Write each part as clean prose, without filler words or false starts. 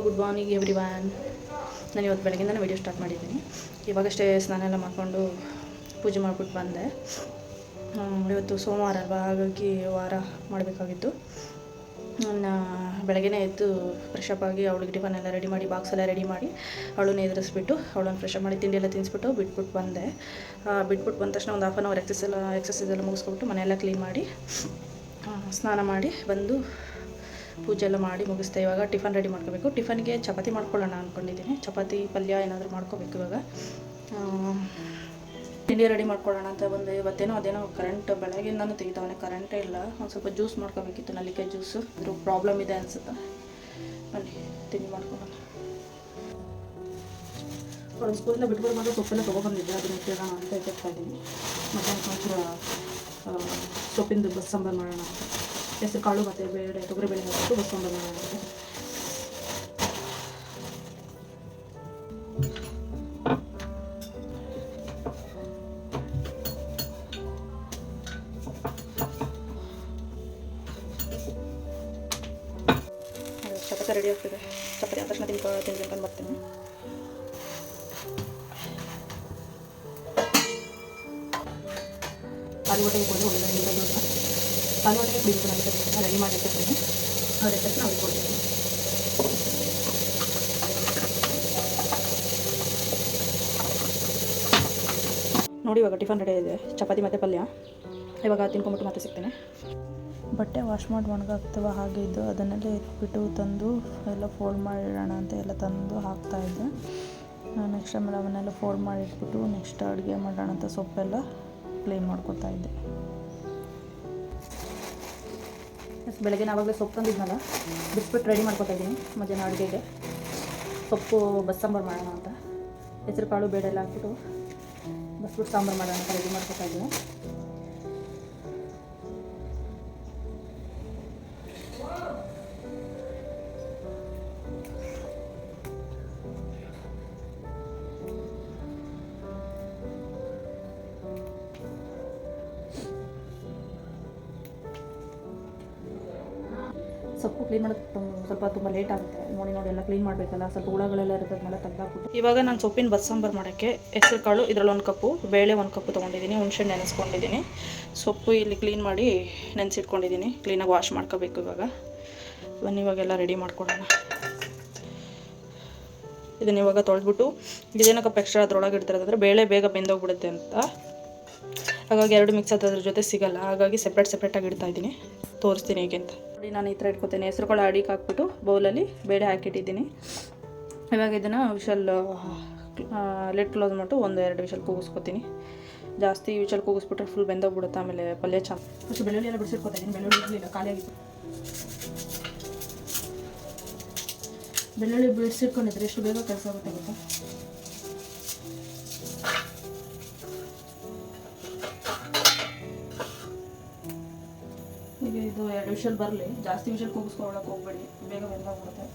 Good morning everyone. ನಾನು ಇವತ್ತು ಬೆಳಗ್ಗೆನೇ ವೀಡಿಯೋ ಸ್ಟಾರ್ಟ್ ಮಾಡಿದ್ದೀನಿ. ಇವಾಗಷ್ಟೇ ಸ್ನಾನ ಎಲ್ಲ ಮಾಡಿಕೊಂಡು ಪೂಜೆ ಮಾಡಿಬಿಟ್ಟು ಬಂದೆ. ಇವತ್ತು ಸೋಮವಾರ ಅಲ್ವಾ, ಹಾಗಾಗಿ ವಾರ ಮಾಡಬೇಕಾಗಿತ್ತು. ನಾನು ಬೆಳಗ್ಗೆನೇ ಎದ್ದು ಫ್ರೆಶಪ್ ಆಗಿ ಅವಳಿಗೆ ಟಿಫನ್ ಎಲ್ಲ ರೆಡಿ ಮಾಡಿ, ಬಾಕ್ಸ್ ಎಲ್ಲ ರೆಡಿ ಮಾಡಿ ಅವಳನ್ನ ಎದುರಿಸ್ಬಿಟ್ಟು ಅವಳನ್ನು ಫ್ರೆಶಪ್ ಮಾಡಿ ತಿಂಡಿ ಎಲ್ಲ ತಿನ್ನಿಸ್ಬಿಟ್ಟು ಬಿಟ್ಬಿಟ್ಟು ಬಂದೆ. ಬಿಟ್ಬಿಟ್ಟು ಬಂದ ತಕ್ಷಣ ಒಂದು 1/2 hour ಎಕ್ಸಸೈಸ್ ಎಲ್ಲ ಮುಗಿಸ್ಕೊಬಿಟ್ಟು ಮನೆಯೆಲ್ಲ ಕ್ಲೀನ್ ಮಾಡಿ ಸ್ನಾನ ಮಾಡಿ ಬಂದು ಪೂಜೆ ಎಲ್ಲ ಮಾಡಿ ಮುಗಿಸ್ದೆ. ಇವಾಗ ಟಿಫನ್ ರೆಡಿ ಮಾಡ್ಕೋಬೇಕು. ಟಿಫನ್ಗೆ ಚಪಾತಿ ಮಾಡ್ಕೊಳ್ಳೋಣ ಅಂದ್ಕೊಂಡಿದ್ದೀನಿ. ಚಪಾತಿ ಪಲ್ಯ ಏನಾದರೂ ಮಾಡ್ಕೋಬೇಕು. ಇವಾಗ ತಿಂಡಿ ರೆಡಿ ಮಾಡ್ಕೊಳ್ಳೋಣ ಅಂತ ಬಂದೆ. ಇವತ್ತೇನೋ ಅದೇನೋ ಕರೆಂಟ್ ಬೆಳಗ್ಗೆಯಿಂದನೂ ತೆಗಿತಾವನೆ, ಕರೆಂಟೇ ಇಲ್ಲ. ಒಂದು ಸ್ವಲ್ಪ ಜ್ಯೂಸ್ ಮಾಡ್ಕೋಬೇಕಿತ್ತು, ನಲ್ಲಿಕಾಯಿ ಜ್ಯೂಸು. ಇದ್ರ ಪ್ರಾಬ್ಲಮ್ ಇದೆ ಅನಿಸುತ್ತೆ. ಬನ್ನಿ ತಿಂಡಿ ಮಾಡ್ಕೊಳ್ಳೋಣ. ಅವ್ರು ಸ್ಕೂಲಿಂದ ಬಿಟ್ಬಿಟ್ಟು ಬಂದು ಸೊಪ್ಪೆಲ್ಲ ತೊಗೊಬಂದಿದ್ದೆ, ಅದನ್ನ ಇಟ್ಟಿರೋಣ ಅಂತ ಇಟ್ಟಿರ್ತಾ ಇದ್ದೀನಿ. ಮಧ್ಯಾಹ್ನ ಮಾತ್ರ ಸೊಪ್ಪಿಂದು ಬಸ್ಸಾಂಬಾರು ಮಾಡೋಣ ಅಂತ. ಹೆಸರು ಕಾಳು ಮತ್ತು ಬೇಳೆ ತೊಗರಿಬೇಳೆ ಹಾಕಿಬಿಟ್ಟು ಬಸ್ಸಾಂಬಾರು ಮಾಡೋಣ ಅಂತ. ಚಪಾತಿ ರೆಡಿ ಆಗ್ತಿದೆ. ಚಪಾತಿ ಆದ ತಕ್ಷಣ ತಿನ್ಕೊಂಡು ಬರ್ತೀನಿ. ಆಲೂಗಡ್ಡೆಗೆ ಕೊಡಿ ಒಳ್ಳೆ ಆಲೂಗಡ್ಡೆಗೆ ಕುಡಿಬೇಕು. ನಾನು ರೆಡಿ ಮಾಡಿರ್ತೀನಿ. ಅದ್ರ ತಕ್ಷಣ ಅವ್ರಿಗೆ ಕೊಡ್ತೀನಿ. ನೋಡಿ ಇವಾಗ ಟಿಫನ್ ರೆಡಿ ಇದೆ, ಚಪಾತಿ ಮತ್ತು ಪಲ್ಯ. ಇವಾಗ ತಿನ್ಕೊಂಬಿಟ್ಟು ಮತ್ತೆ ಸಿಗ್ತೇನೆ. ಬಟ್ಟೆ ವಾಶ್ ಮಾಡಿ ಒಣಗಾಗ್ತವೆ, ಹಾಗೆ ಇದ್ದು ಅದನ್ನೆಲ್ಲ ಎತ್ಬಿಟ್ಟು ತಂದು ಎಲ್ಲ ಫೋಲ್ಡ್ ಮಾಡಿಡೋಣ ಅಂತ ಎಲ್ಲ ತಂದು ಹಾಕ್ತಾಯಿದ್ದೆ. ನೆಕ್ಸ್ಟ್ ಆಮೇಲೆ ಅವನ್ನೆಲ್ಲ ಫೋಲ್ಡ್ ಮಾಡಿ ಇಟ್ಬಿಟ್ಟು ನೆಕ್ಸ್ಟ್ ಅಡುಗೆ ಮಾಡೋಣ ಅಂತ ಸೊಪ್ಪೆಲ್ಲ ಕ್ಲೀನ್ ಮಾಡ್ಕೊತಾ ಇದ್ದೆ. ಬೆಳಗ್ಗೆ ಆವಾಗಲೇ ಸೊಪ್ಪು ತಂದಿದ್ನಲ್ಲ, ಬಿಸ್ಬಿಟ್ಟು ರೆಡಿ ಮಾಡ್ಕೊತಾ ಇದ್ದೀನಿ. ಮಧ್ಯಾಹ್ನ ಅಡುಗೆಗೆ ಸೊಪ್ಪು ಬಸ್ಸಾಂಬಾರು ಮಾಡೋಣ ಅಂತ. ಹೆಸರು ಕಾಳು ಬೇಳೆ ಎಲ್ಲ ಹಾಕ್ಬಿಟ್ಟು ಬಸ್ಬಿಟ್ಟು ಸಾಂಬಾರು ಮಾಡೋಣ ಅಂತ ರೆಡಿ ಮಾಡ್ಕೊತಾ ಇದ್ದೀನಿ. ಸೊಪ್ಪು ಕ್ಲೀನ್ ಮಾಡೋಕ್ಕೆ ಸ್ವಲ್ಪ ತುಂಬ ಲೇಟ್ ಆಗುತ್ತೆ. ನೋಡಿ ಎಲ್ಲ ಕ್ಲೀನ್ ಮಾಡಬೇಕಲ್ಲ, ಸ್ವಲ್ಪ ಹುಳಗಳೆಲ್ಲ ಇರುತ್ತೆ, ಅದನ್ನೆಲ್ಲ ತೆಗೆದಾಕ್ಬಿಟ್ಟು. ಇವಾಗ ನಾನು ಸೊಪ್ಪಿನ ಬಸ್ಸಾಂಬಾರು ಮಾಡೋಕ್ಕೆ ಹೆಸರು ಕಾಳು ಇದರಲ್ಲಿ 1 ಕಪ್ಪು, ಬೇಳೆ 1 ಕಪ್ಪು ತೊಗೊಂಡಿದ್ದೀನಿ, ಹುಣಸೆ ನೆನೆಸ್ಕೊಂಡಿದ್ದೀನಿ. ಸೊಪ್ಪು ಇಲ್ಲಿ ಕ್ಲೀನ್ ಮಾಡಿ ನೆನೆಸಿಟ್ಕೊಂಡಿದ್ದೀನಿ. ಕ್ಲೀನಾಗಿ ವಾಶ್ ಮಾಡ್ಕೋಬೇಕು. ಇವಾಗೆಲ್ಲ ರೆಡಿ ಮಾಡ್ಕೊಡೋಣ. ಇದನ್ನು ಇವಾಗ ತೊಳೆದ್ಬಿಟ್ಟು ಇದೇನಕ್ಕಪ್ಪ ಎಕ್ಸ್ಟ್ರಾ ಅದ್ರೊಳಗೆ ಇಡ್ತಿರೋದಂದರೆ ಬೇಳೆ ಬೇಗ ಬೆಂದೋಗ್ಬಿಡುತ್ತೆ ಅಂತ. ಹಾಗಾಗಿ 2 ಮಿಕ್ಸ್ ಅದ್ರ ಜೊತೆ ಸಿಗಲ್ಲ, ಹಾಗಾಗಿ ಸೆಪ್ರೇಟಾಗಿ ಇಡ್ತಾಯಿದ್ದೀನಿ. ತೋರಿಸ್ತೀನಿ ಹೇಗೆ ಅಂತ. ನೋಡಿ ನಾನು ಈ ಥರ ಇಟ್ಕೊತೀನಿ. ಹೆಸರು ಕಾಳು ಅಡಿಗೆ ಹಾಕ್ಬಿಟ್ಟು ಬೌಲಲ್ಲಿ ಬೇಳೆ ಹಾಕಿಟ್ಟಿದ್ದೀನಿ. ಇವಾಗ ಇದನ್ನು ವಿಷಲ್ ಲಿಡ್ ಕ್ಲೋಸ್ ಮಾಡಿಟ್ಟು 1-2 ವಿಷಲ್ ಕೂಗಿಸ್ಕೊತೀನಿ. ಜಾಸ್ತಿ ವಿಷಲ್ ಕೂಗಿಸ್ಬಿಟ್ರೆ ಫುಲ್ ಬೆಂದೋಗ್ಬಿಡುತ್ತೆ, ಆಮೇಲೆ ಪಲ್ಯ ಫಸ್ಟ್ ಬೆಳ್ಳುಳ್ಳಿ ಎಲ್ಲ ಬಿಡಿಸಿಟ್ಕೊತೀನಿ. ಬೆಳ್ಳುಳ್ಳಿ ಇರಲಿಲ್ಲ, ಖಾಲಿಯಾಗಿತ್ತು. ಬೆಳ್ಳುಳ್ಳಿ ಬಿಡಿಸಿಟ್ಕೊಂಡಿದ್ರೆ ಎಷ್ಟು ಬೇಗ ಕೆಲಸ ಆಗುತ್ತೆ ಗೊತ್ತಾ. ಈಗ ಇದು 2 ವಿಷಲ್ ಬರಲಿ, ಜಾಸ್ತಿ ವಿಷಲ್ ಕೂಗಿಸ್ಕೊಳ್ಳೋಕೆ ಹೋಗ್ಬೇಡಿ, ಬೇಗ ಬೆಂದಾಗ್ಬಿಡುತ್ತೆ.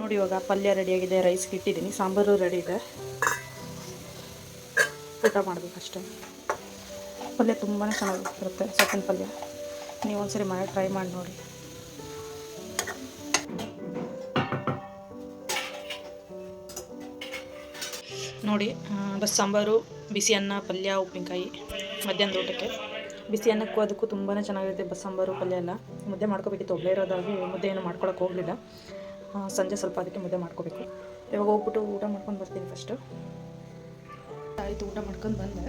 ನೋಡಿ ಇವಾಗ ಪಲ್ಯ ರೆಡಿಯಾಗಿದೆ, ರೈಸ್ಗೆ ಇಟ್ಟಿದ್ದೀನಿ, ಸಾಂಬಾರು ರೆಡಿ ಇದೆ, ಊಟ ಮಾಡಬೇಕಷ್ಟೆ. ಪಲ್ಯ ತುಂಬಾ ಚೆನ್ನಾಗಿರುತ್ತೆ, ಸೊಪ್ಪಿನ ಪಲ್ಯ. ನೀವು ಒಂದ್ಸರಿ ಮಾಡಿ ಟ್ರೈ ಮಾಡಿ ನೋಡಿ. ನೋಡಿ ಬಸ್ಸಾಂಬಾರು, ಬಿಸಿ ಅನ್ನ, ಪಲ್ಯ, ಉಪ್ಪಿನಕಾಯಿ ಮಧ್ಯಾಹ್ನದ ಊಟಕ್ಕೆ. ಬಿಸಿ ಅನ್ನಕ್ಕೂ ಅದಕ್ಕೂ ತುಂಬಾ ಚೆನ್ನಾಗಿರುತ್ತೆ ಬಸ್ಸಾಂಬಾರು ಪಲ್ಯ ಎಲ್ಲ. ಮುದ್ದೆ ಮಾಡ್ಕೋಬೇಕಿತ್ತು, ಒಬ್ಬಳೇ ಇರೋದಾಗಿ ಮುದ್ದೆ ಏನು ಮಾಡ್ಕೊಳಕ್ಕೆ ಹೋಗಲಿಲ್ಲ. ಸಂಜೆ ಸ್ವಲ್ಪ ಅದಕ್ಕೆ ಮುದ್ದೆ ಮಾಡ್ಕೋಬೇಕು. ಇವಾಗ ಹೋಗ್ಬಿಟ್ಟು ಊಟ ಮಾಡ್ಕೊಂಡು ಬರ್ತೀನಿ. ಫಸ್ಟು ಆಯಿತು, ಊಟ ಮಾಡ್ಕೊಂಡು ಬಂದೆ.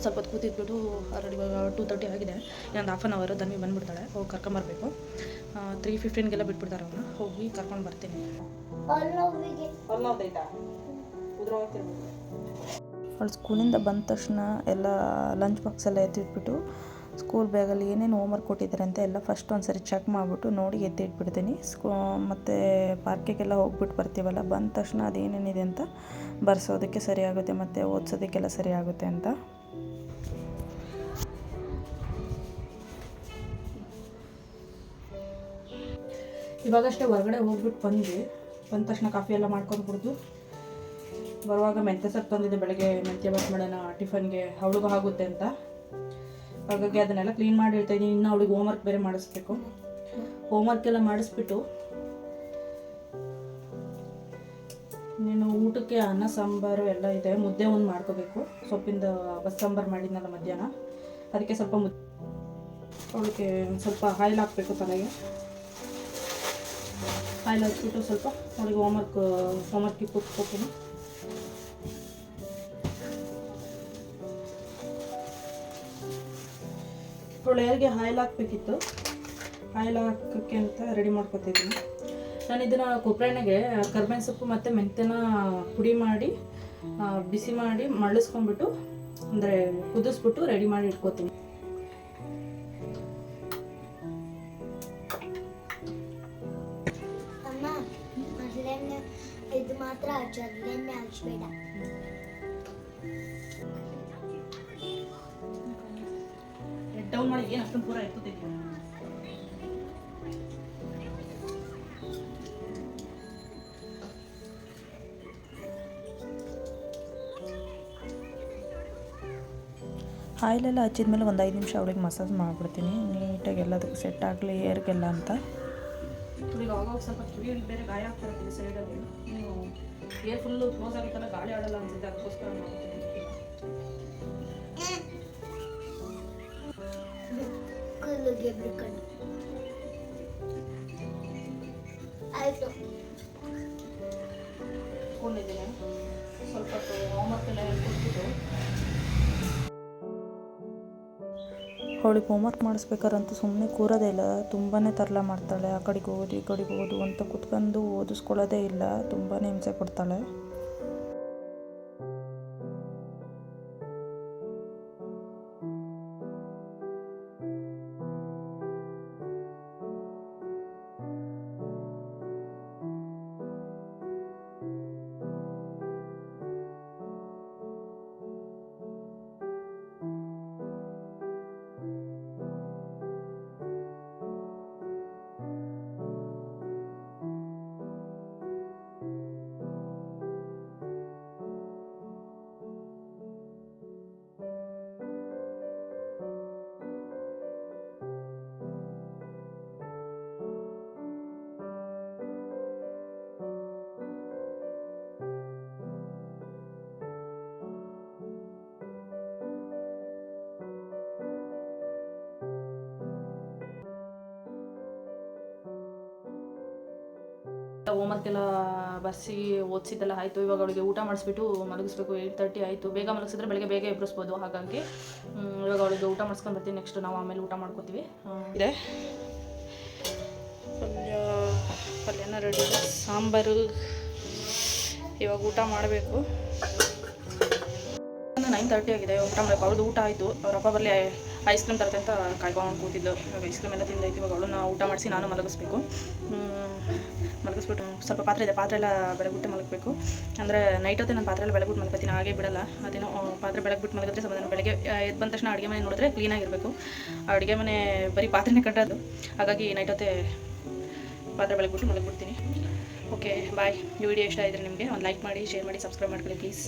ಸ್ವಲ್ಪ ಹೊತ್ತು ಕೂತಿದ್ಬಿಟ್ಟು ಆಲ್ರೆಡಿ ಇವಾಗ 2:30 ಆಗಿದೆ. ಇನ್ನೊಂದು ಹಾಫ್ ಆನ್ ಅವರ್ ಧನ್ವಿ ಬಂದುಬಿಡ್ತಾಳೆ, ಹೋಗಿ ಕರ್ಕೊಂಬರ್ಬೇಕು. 3:15ಗೆಲ್ಲ ಬಿಟ್ಬಿಡ್ತಾರೆ ಅವನ್ನ, ಹೋಗಿ ಕರ್ಕೊಂಡು ಬರ್ತೀನಿ. ಅವಳು ಸ್ಕೂಲಿಂದ ಬಂದ ತಕ್ಷಣ ಎಲ್ಲ ಲಂಚ್ ಬಾಕ್ಸ್ ಎಲ್ಲ ಎತ್ತಿಟ್ಬಿಟ್ಟು ಸ್ಕೂಲ್ ಬ್ಯಾಗಲ್ಲಿ ಏನೇನು ಹೋಮ್ವರ್ಕ್ ಕೊಟ್ಟಿದ್ದಾರೆ ಅಂತ ಎಲ್ಲ ಫಸ್ಟ್ ಒಂದು ಸರಿ ಚೆಕ್ ಮಾಡಿಬಿಟ್ಟು ನೋಡಿ ಎತ್ತಿಟ್ಬಿಡ್ತೀನಿ. ಮತ್ತು ಪಾರ್ಕಿಗೆಲ್ಲ ಹೋಗ್ಬಿಟ್ಟು ಬರ್ತೀವಲ್ಲ, ಬಂದ ತಕ್ಷಣ ಅದೇನೇನಿದೆ ಅಂತ ಬರ್ಸೋದಕ್ಕೆ ಸರಿ ಆಗುತ್ತೆ ಮತ್ತು ಓದಿಸೋದಕ್ಕೆಲ್ಲ ಸರಿ ಆಗುತ್ತೆ ಅಂತ. ಇವಾಗಷ್ಟೇ ಹೊರಗಡೆ ಹೋಗ್ಬಿಟ್ಟು ಬಂದ ತಕ್ಷಣ ಕಾಫಿ ಎಲ್ಲ ಮಾಡ್ಕೊಂಡು ಕುಡಿದು ಬರುವಾಗ ಮೆಂತ್ಯ ಸೊಪ್ಪು ತಂದಿದ್ದೆ. ಬೆಳಗ್ಗೆ ಮೆಂತ್ಯ ಬಾತ್ ಮಾಡೋಣ ಟಿಫನ್ಗೆ, ಅವಳಿಗೂ ಆಗುತ್ತೆ ಅಂತ. ಹಾಗಾಗಿ ಅದನ್ನೆಲ್ಲ ಕ್ಲೀನ್ ಮಾಡಿ ಇಡ್ತಾಯಿದ್ದೀನಿ. ಇನ್ನು ಅವಳಿಗೆ ಹೋಮ್ವರ್ಕ್ ಬೇರೆ ಮಾಡಿಸ್ಬೇಕು. ಹೋಮ್ವರ್ಕ್ ಎಲ್ಲ ಮಾಡಿಸ್ಬಿಟ್ಟು ನೀನು ಊಟಕ್ಕೆ ಅನ್ನ ಸಾಂಬಾರು ಎಲ್ಲ ಇದೆ, ಮುದ್ದೆ ಒಂದು ಮಾಡ್ಕೋಬೇಕು. ಸೊಪ್ಪಿಂದ ಬಸ್ಸಾಂಬಾರು ಮಾಡಿದ್ನಲ್ಲ ಮಧ್ಯಾಹ್ನ, ಅದಕ್ಕೆ ಸ್ವಲ್ಪ ಅವಳಿಗೆ ಸ್ವಲ್ಪ ಆಯಿಲ್ ಹಾಕಬೇಕು ತಲೆಗೆ. ಆಯಿಲ್ ಹಾಕ್ಬಿಟ್ಟು ಸ್ವಲ್ಪ ಅವಳಿಗೆ ಹೋಮ್ವರ್ಕಿಗೆ ಕೂತ್ಕೋತೀನಿ. ಅವಳು ಹೇಗೆ ಆಯಿಲ್ ಹಾಕಬೇಕಿತ್ತು, ಆಯಿಲ್ ಹಾಕೋಕ್ಕೆ ಅಂತ ರೆಡಿ ಮಾಡ್ಕೊತಿದ್ದೀನಿ. ನಾನು ಇದನ್ನು ಕೊಬ್ಬರಿ ಎಣ್ಣೆಗೆ ಕರ್ಬೇವಿನ ಸೊಪ್ಪು ಮತ್ತು ಮೆಂತ್ಯನ ಪುಡಿ ಮಾಡಿ ಬಿಸಿ ಮಾಡಿ ಮಳ್ಳಿಸ್ಕೊಂಡ್ಬಿಟ್ಟು ಅಂದರೆ ಕುದಿಸ್ಬಿಟ್ಟು ರೆಡಿ ಮಾಡಿ ಇಟ್ಕೋತೀನಿ. ಇದು ಮಾತ್ರ ಜಲ್ಲೆಣ್ಣೆ ಹಚ್ಚಬೇಡ. ಡೌನ್ ಮಾಡಿ ಏನು ಅಷ್ಟೊಂದು ಪೂರ ಎತ್ತುತ್ತಿದ್ದೀವಿ. ಆಯಿಲೆಲ್ಲ ಹಚ್ಚಿದ್ಮೇಲೆ ಒಂದು 5 ನಿಮಿಷ ಅವಳಿಗೆ ಮಸಾಜ್ ಮಾಡಿಬಿಡ್ತೀನಿ, ನೀಟಾಗಿ ಎಲ್ಲದಕ್ಕೂ ಸೆಟ್ ಆಗಲಿ ಏರ್ಗೆಲ್ಲ ಅಂತ. ಈಗ ಆವಾಗ ಸ್ವಲ್ಪ ಕಿವಿಯಲ್ಲಿ ಬೇರೆ ಗಾಯ ಆಗ್ತಾ ಇರ್ತೀವಿ ಸೈಡಲ್ಲಿ. ನೀವು ಏರ್ ಫುಲ್ಲು ಕ್ಲೋಸ್ ಆಗುತ್ತಲ್ಲ, ಗಾಳಿ ಆಡಲ್ಲ ಅನ್ಸುತ್ತೆ, ಅದಕ್ಕೋಸ್ಕರ ಮಾಡ್ತೀನಿ. ಆಯಿತು, ಕೊಂಡಿದ್ದೀನಿ. ಸ್ವಲ್ಪ ಹೋಮ್ವರ್ಕ್ ಎಲ್ಲ ಹೇಳ್ಕೊಟ್ಬಿಟ್ಟು ಅವಳಿಗೆ ಹೋಮ್ವರ್ಕ್ ಮಾಡಿಸ್ಬೇಕಾರಂತೂ ಸುಮ್ಮನೆ ಕೂರೋದೇ ಇಲ್ಲ, ತುಂಬಾ ತರಲೆ ಮಾಡ್ತಾಳೆ. ಆ ಕಡೆಗೆ ಓದು ಈ ಕಡೆಗೆ ಓದು ಅಂತ ಕುತ್ಕೊಂಡು ಓದಿಸ್ಕೊಳ್ಳೋದೇ ಇಲ್ಲ, ತುಂಬಾ ಹಿಂಸೆ ಕೊಡ್ತಾಳೆ. ಹೋಮ್ವರ್ಕ್ ಎಲ್ಲ ಬರ್ಸಿ ಓದಿಸಿದ್ದೆಲ್ಲ ಆಯಿತು. ಇವಾಗ ಅವಳಿಗೆ ಊಟ ಮಾಡಿಸ್ಬಿಟ್ಟು ಮಲಗಿಸ್ಬೇಕು. 8:30 ಆಯಿತು. ಬೇಗ ಮಲಗಿಸಿದ್ರೆ ಬೆಳಗ್ಗೆ ಬೇಗ ಎಬ್ಬಿಸ್ಬೋದು. ಹಾಗಾಗಿ ಇವಾಗ ಅವಳಿಗೆ ಊಟ ಮಾಡಿಸ್ಕೊಂಡು ಬರ್ತೀನಿ. ನೆಕ್ಸ್ಟ್ ನಾವು ಆಮೇಲೆ ಊಟ ಮಾಡ್ಕೋತೀವಿ. ಇದೆ ಪಲ್ಯನ ರೆಡಿ ಇದೆ, ಸಾಂಬಾರು. ಇವಾಗ ಊಟ ಮಾಡಬೇಕು. 9:30 ಆಗಿದೆ. ಊಟ ಮಾಡಬೇಕು. ಅವ್ರದ್ದು ಊಟ ಆಯಿತು. ಅವರಪ್ಪ ಬರಲಿ ಐಸ್ ಕ್ರೀಮ್ ತರತ್ತೆ ಅಂತ ಕಾಯ್ಕೊಂಡು ಕೂತಿದ್ದು. ಇವಾಗ ಐಸ್ ಕ್ರೀಮ್ ಎಲ್ಲ ತಿಂದಾಯ್ತು. ಇವಾಗ ಅವಳನ್ನ ಊಟ ಮಾಡಿಸಿ ನಾನು ಮಲಗಿಸ್ಬೇಕು. ಮಲಗಿಸ್ಬಿಟ್ಟು ಸ್ವಲ್ಪ ಪಾತ್ರೆ ಇದೆ, ಪಾತ್ರೆ ಎಲ್ಲ ಬೆಳಗ್ಬಿಟ್ಟು ಮಲಗಬೇಕು. ಅಂದರೆ ನೈಟ್ ಹೊತ್ತೆ ನಾನು ಪಾತ್ರೆ ಎಲ್ಲ ಬೆಳಗ್ಬಿಟ್ಟು ಮಲಗ್ತೀನಿ, ಹಾಗೆ ಬಿಡಲ್ಲ. ಅದೇನೋ ಪಾತ್ರೆ ಬೆಳಗ್ಬಿಟ್ಟು ಮಲಗಿದ್ರೆ ಸಮಾಧಾನ. ಬೆಳಗ್ಗೆ ಎದ್ದು ಬಂದ ತಕ್ಷಣ ಅಡುಗೆ ಮನೆ ನೋಡಿದ್ರೆ ಕ್ಲೀನಾಗಿರಬೇಕು. ಅಡುಗೆ ಮನೆ ಬರೀ ಪಾತ್ರೆನೇ ಕಟ್ಟೋದು. ಹಾಗಾಗಿ ನೈಟ್ ಹೊತ್ತೆ ಪಾತ್ರೆ ಬೆಳಗ್ಬಿಟ್ಟು ಮಲಗಿಬಿಡ್ತೀನಿ. Okay bye. ಈ ವಿಡಿಯೋ ಇಷ್ಟ ಆಗಿದ್ರೆ ನಿಮಗೆ ಒಂದು ಲೈಕ್ ಮಾಡಿ, ಶೇರ್ ಮಾಡಿ, ಸಬ್ಸ್ಕ್ರೈಬ್ ಮಾಡ್ಕೊಳ್ಳಿ ಪ್ಲೀಸ್.